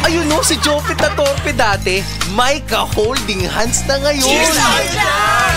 Ayun no, si Jopit na torpe dati, may ka-holding hands na ngayon. Cheers, Idol!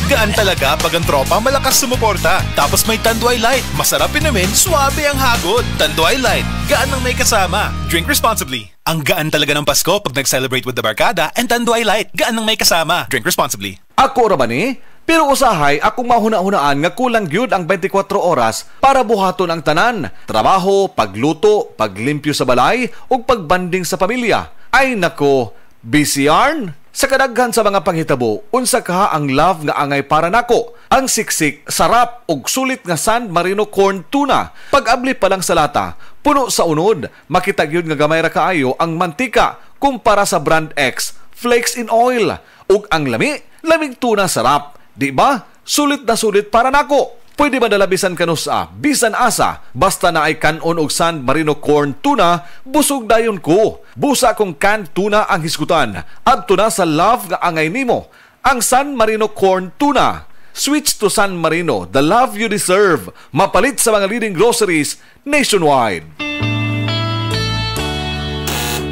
Gaan talaga pag ang tropa malakas sumuporta. Tapos may Tanduay Light. Masarap inumin, suabe ang hagod. Tanduay Light, gaan ng may kasama. Drink responsibly. Ang gaan talaga ng Pasko pag nag-celebrate with the barkada, and Tanduay Light, gaan ng may kasama. Drink responsibly. Ako ra ba ni? Pero usahay akong mahuna-hunaan nga kulang gyud ang 24 oras para buhaton ang tanan. Trabaho, pagluto, paglimpyo sa balay, ug pagbanding sa pamilya. Ay nako, busy yarn? Sa kadaghan sa mga panghitabo, unsa ka ang love nga angay para nako? Ang siksik, sarap ug sulit nga San Marino corn tuna. Pag-abli pa lang sa lata, puno sa unod, makita gyud nga gamay ra kaayo ang mantika kumpara sa brand X, flakes in oil. Ug ang lamig tuna sarap. Di ba? Sulit na sulit para nako. Pwede madalabisan kanusa, bisan asa, basta na ay kanon og San Marino corn tuna, busog dayon ko. Busa kong canned tuna ang hisgutan. Adto na sa love nga angay nimo, ang San Marino corn tuna. Switch to San Marino, the love you deserve. Mapalit sa mga leading groceries nationwide.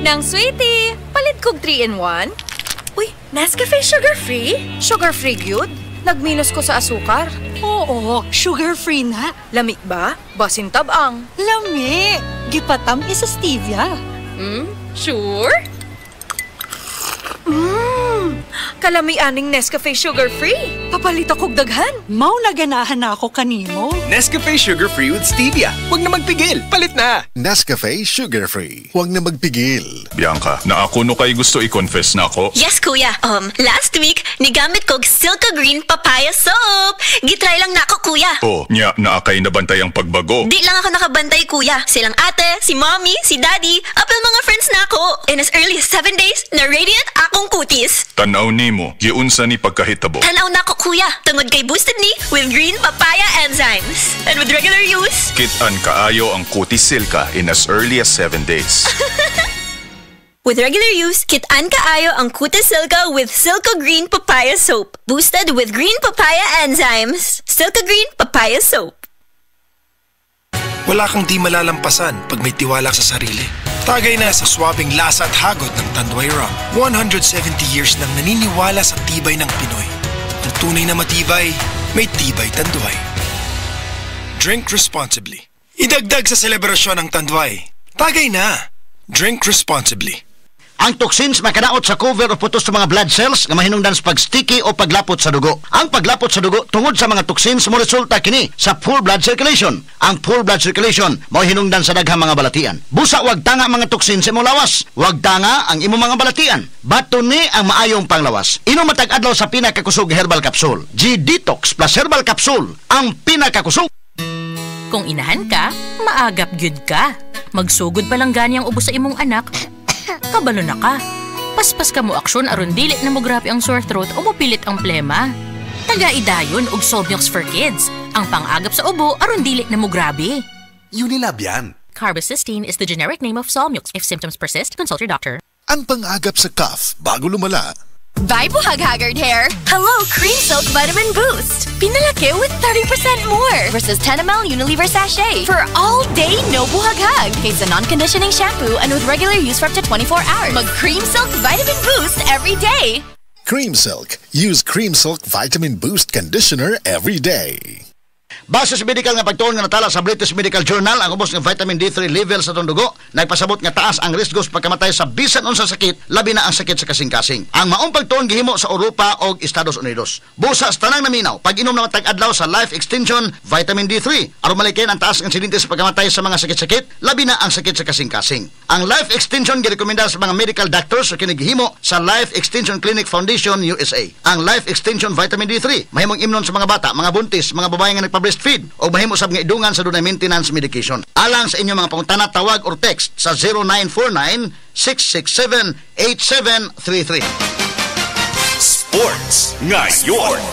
Nang sweetie, palit kog 3-in-1. Uy, Nescafe sugar-free? Sugar-free gyud? Nagminus ko sa asukar. Oo, sugar-free na. Lami ba? Basin tabang. Lami. Gipatam isa stevia. Sure? Kalami aning Nescafe sugar-free. Papalit akog daghan. Mau naganahan na ako kanimo. Nescafe sugar-free with stevia. Huwag na magpigil. Palit na. Nescafe sugar-free. Huwag na magpigil. Bianca, na ako no kay gusto i-confess na ako. Yes, kuya. Last week, nigamit kog Silka Green Papaya Soap. Gitry lang na ako, kuya. Oh, nya na akay nabantay ang pagbago. Di lang ako nakabantay, kuya. Silang ate, si mommy, si daddy, apel mga friends na ako. In as early as 7 days, na radiant akong kutis. Tanaw nimo, giunsa ni pagkahitabo. Tanaw na ako, kuya. Tungod kay boosted ni with green papaya enzymes. And with regular use, Kit-an kaayo ang kutis Silka in as early as 7 days. with regular use, kit-an kaayo ang kutis Silka with Silka Green Papaya Soap. Boosted with green papaya enzymes. Silka Green Papaya Soap. Wala kang di malalampasan pag may tiwala sa sarili. Tagay na sa swabing lasa at hagod ng Tanduay Rum. 170 years nang naniniwala sa tibay ng Pinoy. Ang tunay na matibay, may tibay Tanduay. Drink responsibly. Idagdag sa selebrasyon ng Tanduay. Tagay na. Drink responsibly. Ang toxins makadaot sa cover o putos sa mga blood cells nga mahinungdan sa pag-sticky o paglapot sa dugo. Ang paglapot sa dugo tungod sa mga toxins mo resulta kini sa full blood circulation. Ang full blood circulation mao hinungdan sa daghang mga balatian. Busa wag tanga mga toxins sa imong lawas. Wag tanga ang imong mga balatian. Baton ni ang maayong panglawas. Inom matag adlaw sa pinakakusog herbal capsule. G-Detox plus herbal capsule ang pinakakusog. Kung inahan ka, maagap gyud ka. Magsugod pa lang gani ang ubo sa imong anak. Kabalo na ka. Paspas ka mo aksyon aron dili na mo grabe ang sore throat o mopilit ang plema. Taga-idayon og Solmux for Kids. Ang pang-agap sa ubo aron dili na mo grabe. Unilab yan. Carbocisteine is the generic name of Solmux. If symptoms persist, consult your doctor. Ang pang-agap sa cough bago lumala. Bye, buhag haggard hair. Hello, Cream Silk Vitamin Boost. Pinalaki with 30% more versus 10 ml Unilever sachet for all day no buhag-hag. It's a non-conditioning shampoo and with regular use for up to 24 hours. Mag Cream Silk Vitamin Boost every day. Cream Silk. Use Cream Silk Vitamin Boost Conditioner every day. Base sa medical nga pagtuon nga natala sa British Medical Journal, ang ubos ng vitamin D3 level sa itong dugo, nagpasabot nga taas ang risko sa pagkamatay sa bisan unsa sakit, labi na ang sakit sa kasing-kasing. Ang maong pagtuon gihimo sa Europa o Estados Unidos. Busa sa tanang naminaw, pag-inom na matag-adlaw sa Life Extension Vitamin D3, aron malikin ang taas ng insidente sa pagkamatay sa mga sakit-sakit, labi na ang sakit sa kasing-kasing. Ang Life Extension girekomenda sa mga medical doctors o kinigihimo sa Life Extension Clinic Foundation USA. Ang Life Extension Vitamin D3, mahimong imnon sa mga bata, mga buntis, mga babae nga nagpa-breastfeed o mahimo sab nga idungan sa dunay maintenance medication. Alang sa inyong mga pangutana, tawag or text sa 0949-667-8733. Sports ngayon.